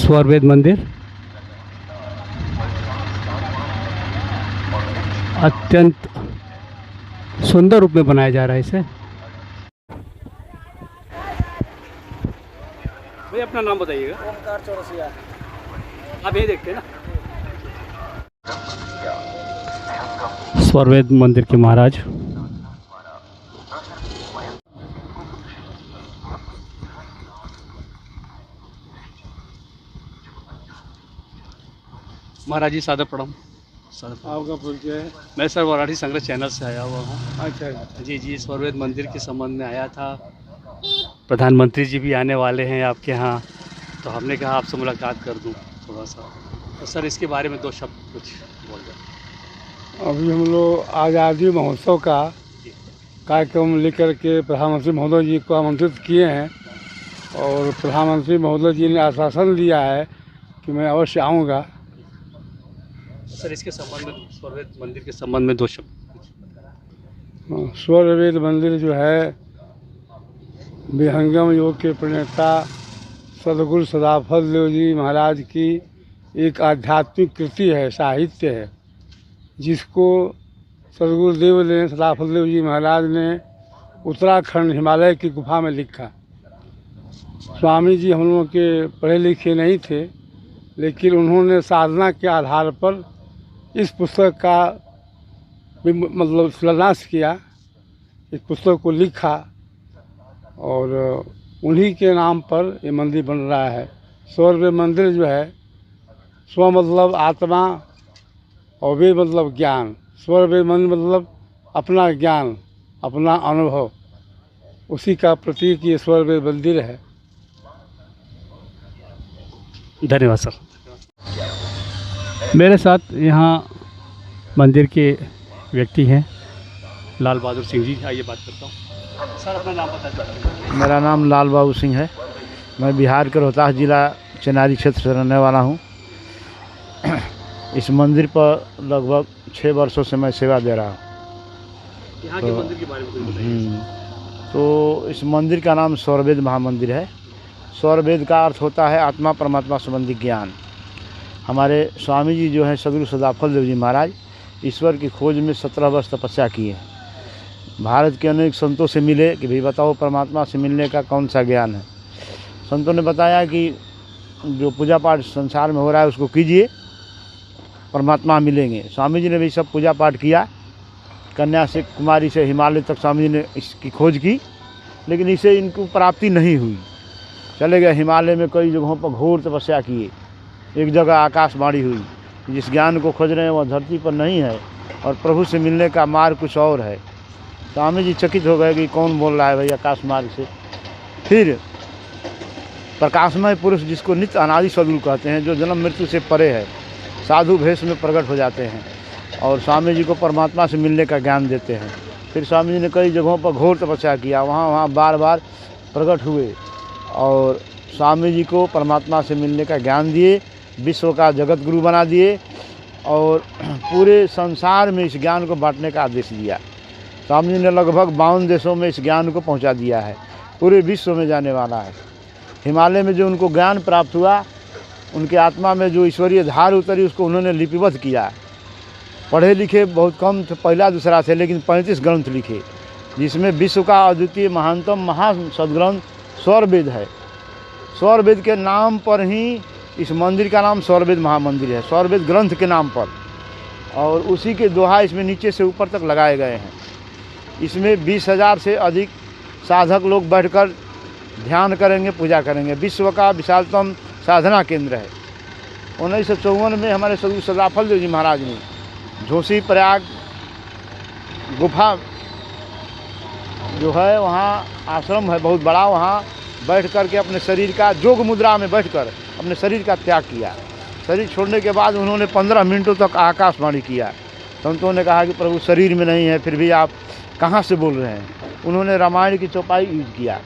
स्वरवेद मंदिर अत्यंत सुंदर रूप में बनाया जा रहा है इसे। भाई अपना नाम बताइएगा। ओमकार चौरसिया। आप ये देखते हैं ना स्वरवेद मंदिर के महाराज। महाराज जी सादर प्रणाम। आपका परिचय है? मैं सर मराठी संग्रह चैनल से आया हुआ हूँ। अच्छा। जी स्वरवेद मंदिर के संबंध में आया था। प्रधानमंत्री जी भी आने वाले हैं आपके यहाँ, तो हमने कहा आपसे मुलाकात कर दूं थोड़ा सा। तो सर इसके बारे में दो शब्द कुछ बोल जाए। अभी हम लोग आज़ादी महोत्सव का कार्यक्रम लेकर के प्रधानमंत्री महोदय जी को आमंत्रित किए हैं और प्रधानमंत्री महोदय जी ने आश्वासन दिया है कि मैं अवश्य आऊँगा। सर इसके संबंध में स्वरवेद मंदिर के संबंध में दो शब्द। स्वरवेद मंदिर जो है विहंगम योग के प्रणेता सदगुरु सदाफल देव जी महाराज की एक आध्यात्मिक कृति है, साहित्य है, जिसको सदगुरुदेव ने सदाफल देव जी महाराज ने उत्तराखंड हिमालय की गुफा में लिखा। स्वामी जी हम लोगों के पढ़े लिखे नहीं थे, लेकिन उन्होंने साधना के आधार पर इस पुस्तक का मतलब शिलान्यास किया, इस पुस्तक को लिखा और उन्हीं के नाम पर ये मंदिर बन रहा है। स्वरवेद मंदिर जो है, स्व मतलब आत्मा और वेद मतलब ज्ञान। स्वरवेद मंदिर मतलब अपना ज्ञान, अपना अनुभव, उसी का प्रतीक ये स्वरवेद मंदिर है। धन्यवाद सर। मेरे साथ यहाँ मंदिर के व्यक्ति हैं लाल बहादुर सिंह जी। आइए बात करता हूँ। सर अपना नाम बता दीजिए। मेरा नाम लाल बहादुर सिंह है। मैं बिहार के रोहतास जिला चेनारी क्षेत्र से रहने वाला हूँ। इस मंदिर पर लगभग 6 वर्षों से मैं सेवा दे रहा हूँ। यहाँ के मंदिर के बारे में कुछ बताइए। तो इस मंदिर का नाम स्वरवेद महामंदिर है। स्वरवेद का अर्थ होता है आत्मा परमात्मा संबंधी ज्ञान। हमारे स्वामी जी जो हैं सदगुरु सदाफल देव जी महाराज ईश्वर की खोज में 17 वर्ष तपस्या किए हैं। भारत के अनेक संतों से मिले कि भाई बताओ परमात्मा से मिलने का कौन सा ज्ञान है। संतों ने बताया कि जो पूजा पाठ संसार में हो रहा है उसको कीजिए, परमात्मा मिलेंगे। स्वामी जी ने भी सब पूजा पाठ किया। कन्या से कुमारी से हिमालय तक स्वामी जी ने इसकी खोज की, लेकिन इसे इनको प्राप्ति नहीं हुई। चले गए हिमालय में, कई जगहों पर घोर तपस्या किए। एक जगह आकाशवाणी हुई, जिस ज्ञान को खोज रहे हैं वह धरती पर नहीं है और प्रभु से मिलने का मार्ग कुछ और है। स्वामी जी चकित हो गए कि कौन बोल रहा है भाई आकाश मार्ग से। फिर प्रकाशमय पुरुष जिसको नित्य अनादि सदगुरु कहते हैं, जो जन्म मृत्यु से परे है, साधु भेष में प्रकट हो जाते हैं और स्वामी जी को परमात्मा से मिलने का ज्ञान देते हैं। फिर स्वामी जी ने कई जगहों पर घोर तपस्या किया, वहाँ बार बार प्रकट हुए और स्वामी जी को परमात्मा से मिलने का ज्ञान दिए, विश्व का जगत गुरु बना दिए और पूरे संसार में इस ज्ञान को बांटने का आदेश दिया। स्वामी जी ने लगभग 52 देशों में इस ज्ञान को पहुंचा दिया है, पूरे विश्व में जाने वाला है। हिमालय में जो उनको ज्ञान प्राप्त हुआ, उनके आत्मा में जो ईश्वरीय धार उतरी, उसको उन्होंने लिपिबद्ध किया। पढ़े लिखे बहुत कम थे, पहला दूसरा थे, लेकिन 35 ग्रंथ लिखे, जिसमें विश्व का अद्वितीय महानतम महान सदग्रंथ स्वरवेद है। स्वरवेद के नाम पर ही इस मंदिर का नाम स्वरवेद महामंदिर है, स्वरवेद ग्रंथ के नाम पर। और उसी के दोहा इसमें नीचे से ऊपर तक लगाए गए हैं। इसमें 20,000 से अधिक साधक लोग बैठकर ध्यान करेंगे, पूजा करेंगे। विश्व का विशालतम साधना केंद्र है। 1954 में हमारे सदगुरु सदाफल देव जी महाराज ने झोसी प्रयाग गुफा जो है, वहाँ आश्रम है बहुत बड़ा, वहाँ बैठ कर के अपने शरीर का जोग मुद्रा में बैठकर अपने शरीर का त्याग किया। शरीर छोड़ने के बाद उन्होंने 15 मिनटों तक आकाशवाणी किया। संतों ने कहा कि प्रभु शरीर में नहीं है, फिर भी आप कहाँ से बोल रहे हैं। उन्होंने रामायण की चौपाई यूज किया।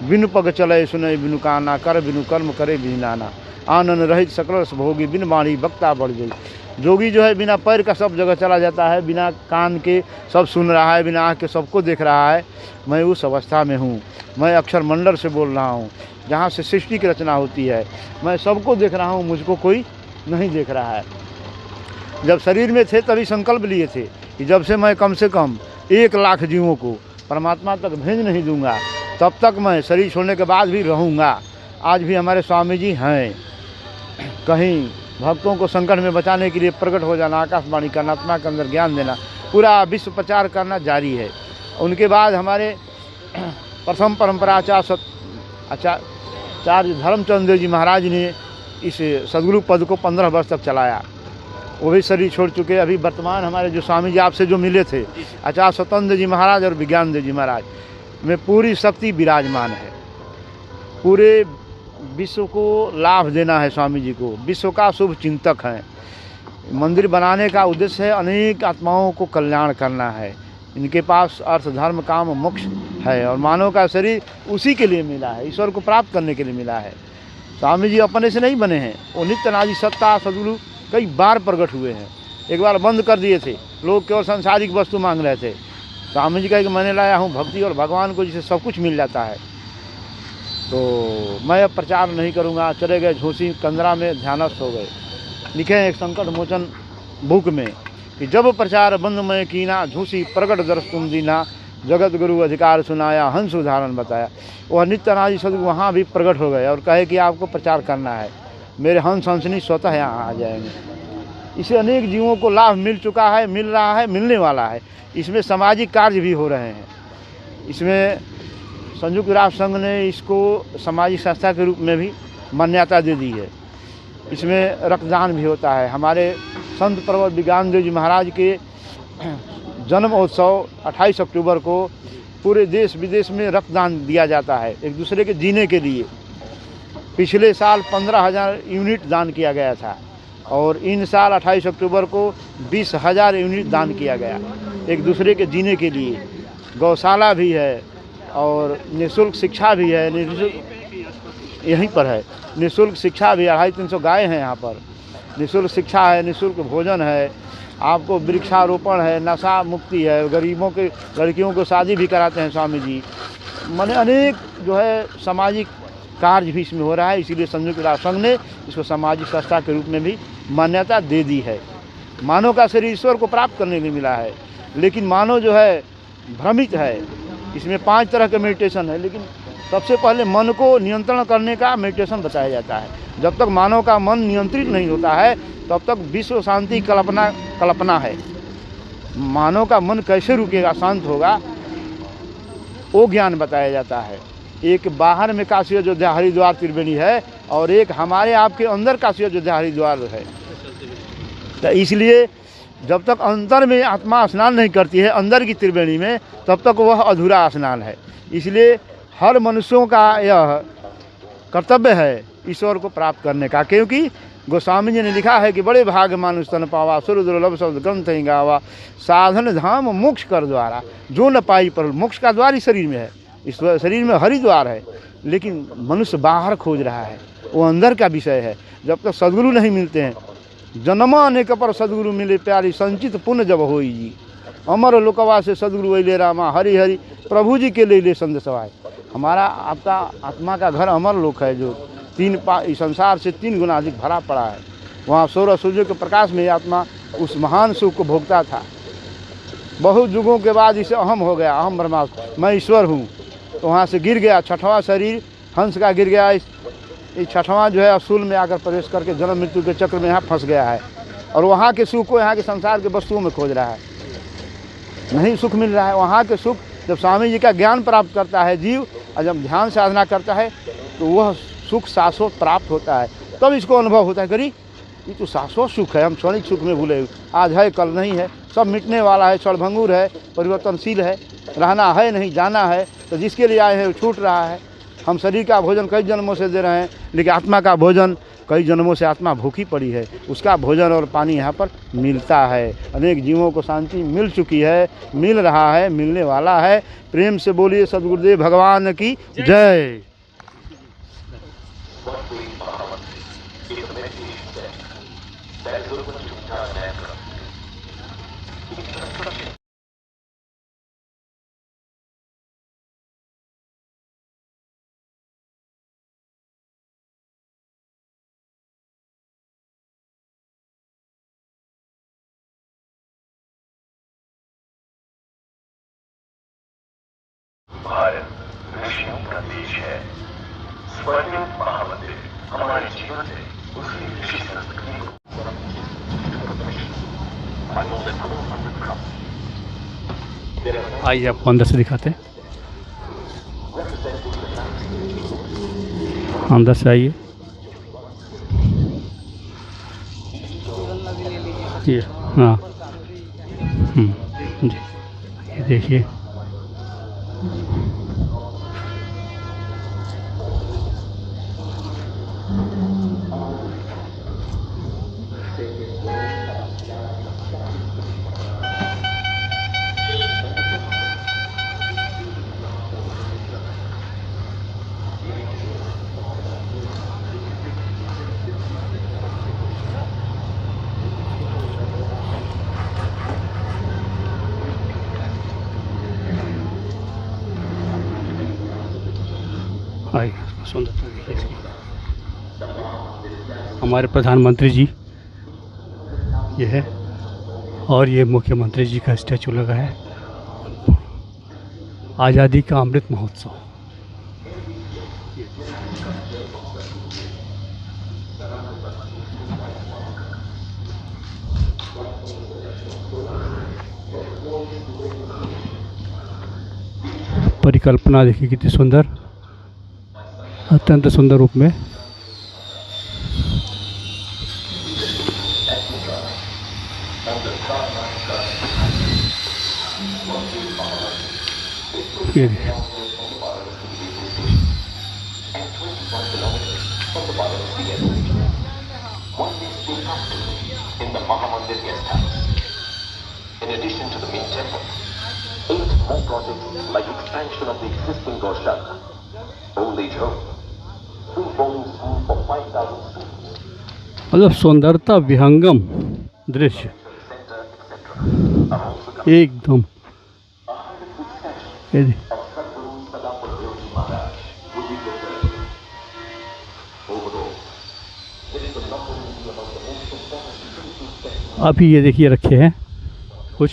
बिनु पग चले सुने बिनु काना, कर बिनु कर्म करे बिनु नाना, आनंद रहित सकल रस भोगी, बिन वाणी वक्ता बढ़ गई। जोगी जो है बिना पैर का सब जगह चला जाता है, बिना कान के सब सुन रहा है, बिना आँख के सबको देख रहा है। मैं उस अवस्था में हूँ। मैं अक्षर मंडल से बोल रहा हूँ, जहाँ से सृष्टि की रचना होती है। मैं सबको देख रहा हूँ, मुझको कोई नहीं देख रहा है। जब शरीर में थे तभी संकल्प लिए थे कि जब से मैं कम से कम 1 लाख जीवों को परमात्मा तक भेज नहीं दूंगा, तब तक मैं शरीर छोड़ने के बाद भी रहूँगा। आज भी हमारे स्वामी जी हैं। कहीं भक्तों को संकट में बचाने के लिए प्रकट हो जाना, आकाशवाणी करना, आत्मा के अंदर ज्ञान देना, पूरा विश्व प्रचार करना जारी है। उनके बाद हमारे प्रथम परंपरा आचार्य धर्मचंद देव जी महाराज ने इस सदगुरु पद को 15 वर्ष तक चलाया। वो भी शरीर छोड़ चुके। अभी वर्तमान हमारे जो स्वामी जी आपसे जो मिले थे, आचार्य स्वतंत्र जी महाराज और विज्ञान देव जी महाराज, में पूरी शक्ति विराजमान है। पूरे विश्व को लाभ देना है स्वामी जी को। विश्व का शुभ चिंतक हैं। मंदिर बनाने का उद्देश्य है अनेक आत्माओं को कल्याण करना है। इनके पास अर्थ, धर्म, काम, मोक्ष है और मानव का शरीर उसी के लिए मिला है, ईश्वर को प्राप्त करने के लिए मिला है। स्वामी जी अपने से नहीं बने हैं। वो नित्य अनादि सत्ता सद्गुरु कई बार प्रकट हुए हैं। एक बार बंद कर दिए थे, लोग केवल सांसारिक वस्तु मांग रहे थे। स्वामी जी कहे कि मैंने लाया हूँ भक्ति और भगवान को जिसे सब कुछ मिल जाता है। तो मैं अब प्रचार नहीं करूँगा। चले गए झूसी कंदरा में, ध्यानस्थ हो गए। लिखे हैं एक संकट मोचन बुक में कि जब प्रचार बंद मैं कीना, झूसी प्रकट दर्श तुम दीना, जगत गुरु अधिकार सुनाया, हंस उदाहरण बताया। वह नित्य अनादि सद्गुरु वहाँ भी प्रकट हो गए और कहे कि आपको प्रचार करना है। मेरे हंस हंसनी स्वतः यहाँ आ जाएंगे। इससे अनेक जीवों को लाभ मिल चुका है, मिल रहा है, मिलने वाला है। इसमें सामाजिक कार्य भी हो रहे हैं। इसमें संयुक्त राष्ट्र संघ ने इसको सामाजिक संस्था के रूप में भी मान्यता दे दी है। इसमें रक्तदान भी होता है। हमारे संत प्रवर विज्ञान देव जी महाराज के जन्म उत्सव 28 अक्टूबर को पूरे देश विदेश में रक्तदान दिया जाता है एक दूसरे के जीने के लिए। पिछले साल 15,000 यूनिट दान किया गया था और इन साल 28 अक्टूबर को 20,000 यूनिट दान किया गया एक दूसरे के जीने के लिए। गौशाला भी है और निःशुल्क शिक्षा भी है। निःशुल्क यहीं पर है, निःशुल्क शिक्षा भी 250-300 गाय हैं यहाँ पर। निःशुल्क शिक्षा है, निःशुल्क भोजन है, आपको वृक्षारोपण है, नशा मुक्ति है, गरीबों के लड़कियों को शादी भी कराते हैं स्वामी जी। माने अनेक जो है सामाजिक कार्य भी इसमें हो रहा है। इसीलिए संयुक्त राष्ट्र संघ ने इसको सामाजिक संस्था के रूप में भी मान्यता दे दी है। मानव का शरीर ईश्वर को प्राप्त करने के लिए मिला है, लेकिन मानव जो है भ्रमित है। इसमें 5 तरह के मेडिटेशन है, लेकिन सबसे पहले मन को नियंत्रण करने का मेडिटेशन बताया जाता है। जब तक मानव का मन नियंत्रित नहीं होता है तब तक विश्व शांति कल्पना है। मानव का मन कैसे रुकेगा, शांत होगा, वो ज्ञान बताया जाता है। एक बाहर में काशी अयोध्या हरिद्वार त्रिवेणी है और एक हमारे आपके अंदर काशी अयोध्या हरिद्वार है। तो इसलिए जब तक अंतर में आत्मा स्नान नहीं करती है अंदर की त्रिवेणी में, तब तक वह अधूरा स्नान है। इसलिए हर मनुष्यों का यह कर्तव्य है ईश्वर को प्राप्त करने का, क्योंकि गोस्वामी जी ने लिखा है कि बड़े भाग मानुष तन पावा, सुर दुर्लभ शब्द ग्रंथ ही गावा, साधन धाम मोक्ष कर द्वारा जो न पाई पर। मोक्ष का द्वार ही शरीर में है, इस शरीर में हरिद्वार है, लेकिन मनुष्य बाहर खोज रहा है, वो अंदर का विषय है। जब तक सद्गुरु नहीं मिलते हैं, जन्मा अनेक पर सद्गुरु मिले प्यारी, संचित पुण्य जब होई जी, अमर लोकवा से सद्गुरु अले रामा, हरि हरि प्रभु जी के ले संदेशवाय। हमारा आपका आत्मा का घर अमर लोक है, जो इस संसार से 3 गुना अधिक भरा पड़ा है। वहाँ सौर सूर्य के प्रकाश में आत्मा उस महान सुख को भोगता था। बहुत युगों के बाद इसे अहम हो गया, अहम ब्रह्मास्त्र, मैं ईश्वर हूँ। तो वहाँ से गिर गया 6वां शरीर हंस का गिर गया। इस 6वां जो है असूल में आकर प्रवेश करके जन्म मृत्यु के चक्र में यहाँ फंस गया है और वहाँ के सुख को यहाँ के संसार के वस्तुओं में खोज रहा है। नहीं सुख मिल रहा है। वहाँ के सुख जब स्वामी जी का ज्ञान प्राप्त करता है जीव और जब ध्यान साधना करता है तो वह सुख शाश्वत प्राप्त होता है। तब इसको अनुभव होता है, करी ये तो शाश्वत सुख है, हम क्षणिक सुख में भूले, आज है कल नहीं है, सब मिटने वाला है, क्षणभंगुर है, परिवर्तनशील है, रहना है नहीं जाना है। तो जिसके लिए आए हैं वो छूट रहा है। हम शरीर का भोजन कई जन्मों से दे रहे हैं, लेकिन आत्मा का भोजन कई जन्मों से आत्मा भूखी पड़ी है, उसका भोजन और पानी यहाँ पर मिलता है। अनेक जीवों को शांति मिल चुकी है, मिल रहा है, मिलने वाला है। प्रेम से बोलिए सद्गुरुदेव भगवान की जय। What we are is the message that Bharat ऋषियों का देश है। स्वर्गीय महामंदिर हमारे जीवन से उसी ऋषि संस्कृति को आइए आपको अंदर से दिखाते हैं। अंदर से आइए। ये हाँ जी, ये देखिए आई सुंदरता देखिए इसकी। हमारे प्रधानमंत्री जी ये है और ये मुख्यमंत्री जी का स्टैचू लगा है। आज़ादी का अमृत महोत्सव। परिकल्पना देखिए कितनी सुंदर, अत्यंत सुंदर रूप में। ये देखिए in the Mahamandir guest house. In addition to the main temple, 8 more projects like expansion of the existing Goshala, old age home, 3 boarding school for 5,000 students, मतलब सुंदरता विहंगम दृश्य center, etc. are also coming. एकदम। ये देखिए Of Sadhguru Sadapaldeoji Maharaj will be preserved. Overall, it is a number among the most important spiritual texts. अभी ये देखिए रखे हैं कुछ,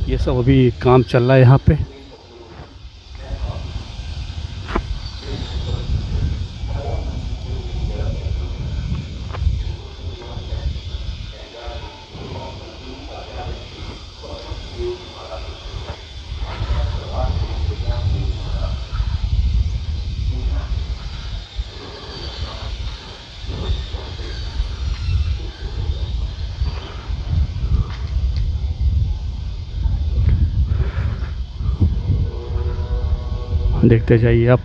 ये सब अभी काम चल रहा है यहाँ पे। देखते जाइए आप,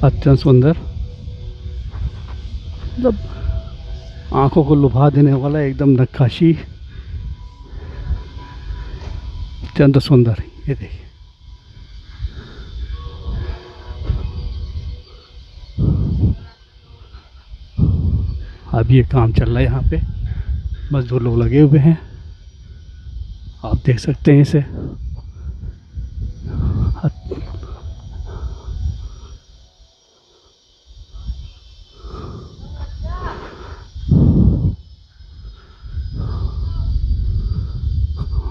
अत्यंत सुंदर, मतलब आंखों को लुभा देने वाला एकदम नक्काशी, अत्यंत सुंदर। ये देखिए अभी ये काम चल रहा है यहाँ पे, मजदूर लोग लगे हुए हैं, आप देख सकते हैं इसे।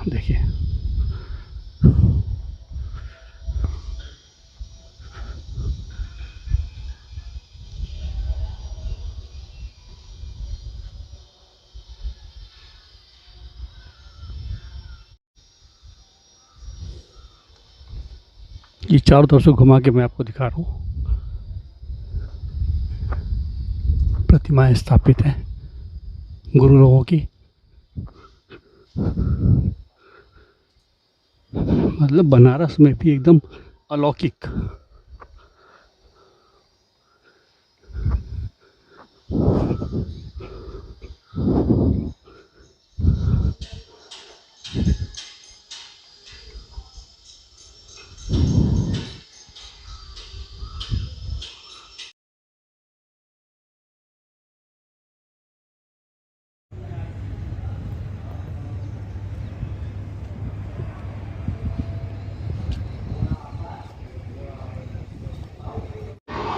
देखिए ये चारों तरफ से घुमा के मैं आपको दिखा रहा हूँ। प्रतिमाएं स्थापित हैं गुरु लोगों की, मतलब बनारस में भी एकदम अलौकिक।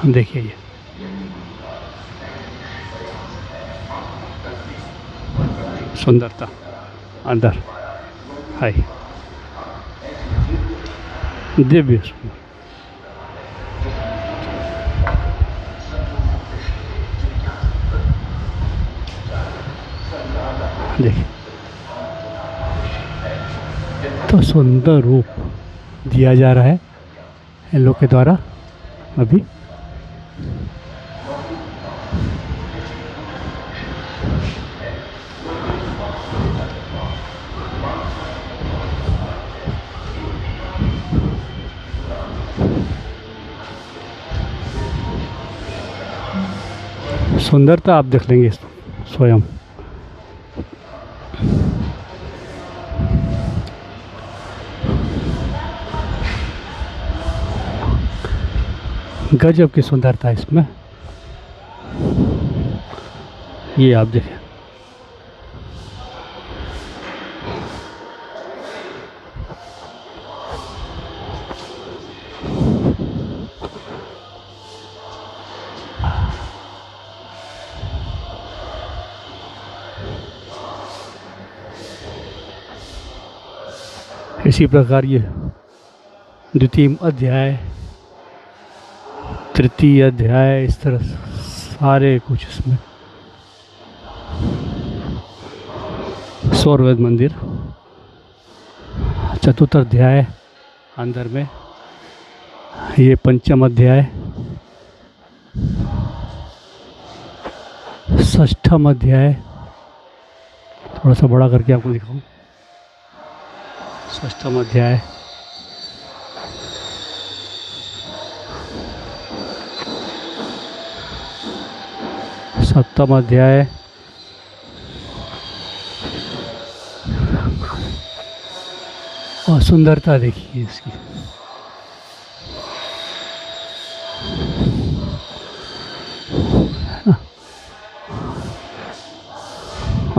देखिए ये सुंदरता अंदर है। दिव्य। देखिए तो सुंदर रूप दिया जा रहा है इन लोग के द्वारा अभी। सुंदरता आप देख लेंगे स्वयं। गजब की सुंदरता है इसमें। ये आप देखें, इसी प्रकार ये द्वितीय अध्याय, तृतीय अध्याय, इस तरह सारे कुछ इसमें। सौरवेद मंदिर चतुर्थ अध्याय अंदर में, ये पंचम अध्याय, षष्ठम अध्याय, थोड़ा सा बड़ा करके आपको दिखाऊं। षष्ठम अध्याय, सप्तम अध्याय, और सुंदरता देखिए इसकी।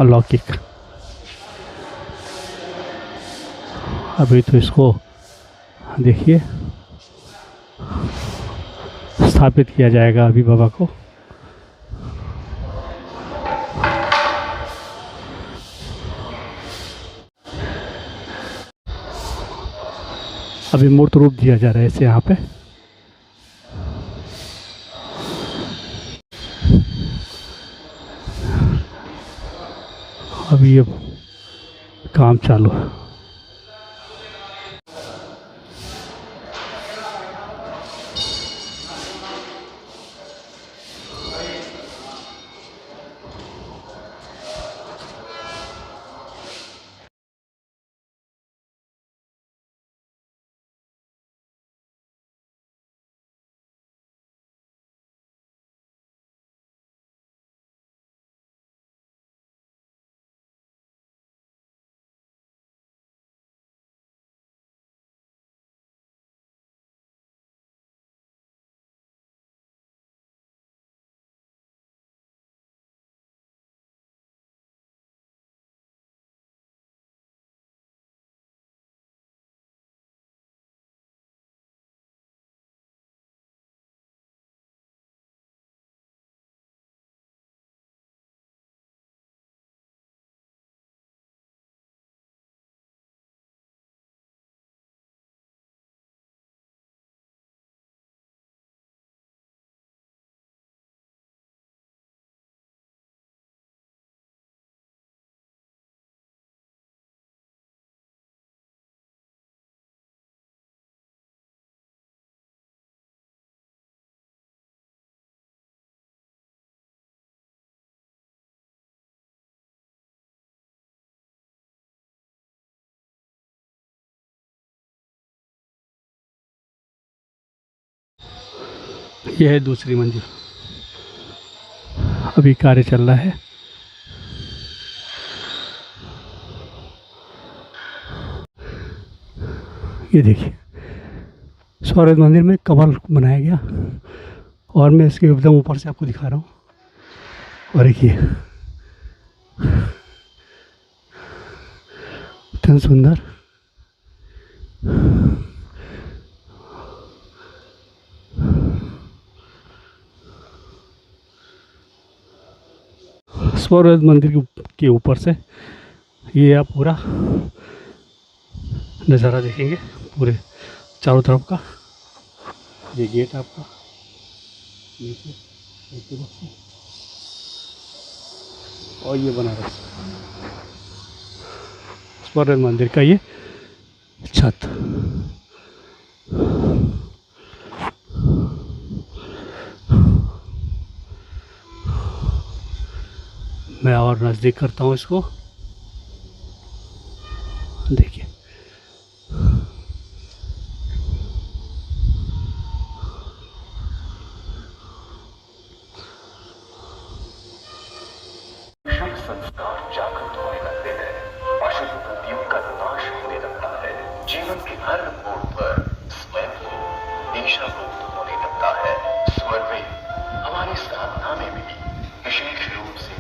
अलौकिक। अभी तो इसको देखिए स्थापित किया जाएगा अभी बाबा को। अभी मूर्त रूप दिया जा रहा है इसे यहाँ पे। अभी ये काम चालू है। यह है दूसरी मंजिल, अभी कार्य चल रहा है। ये देखिए सौरभ मंदिर में कमल बनाया गया, और मैं इसके एकदम ऊपर से आपको दिखा रहा हूँ। और देखिए इतना सुंदर। सौरभ मंदिर के ऊपर से ये आप पूरा नज़ारा देखेंगे, पूरे चारों तरफ का। ये गेट आपका नीचे एक तरफ से, और ये बनारस स्वर्ण मंदिर का ये छत। मैं और नज़दीक करता हूँ इसको, देखिए संस्कार जागृत होने लगते हैं, अशुभ बुद्धियों का नाश होने लगता है, जीवन के हर मोड़ पर स्वयं को दिशा मुक्त होने लगता है। स्वरवेद हमारी साधना में भी विशेष रूप से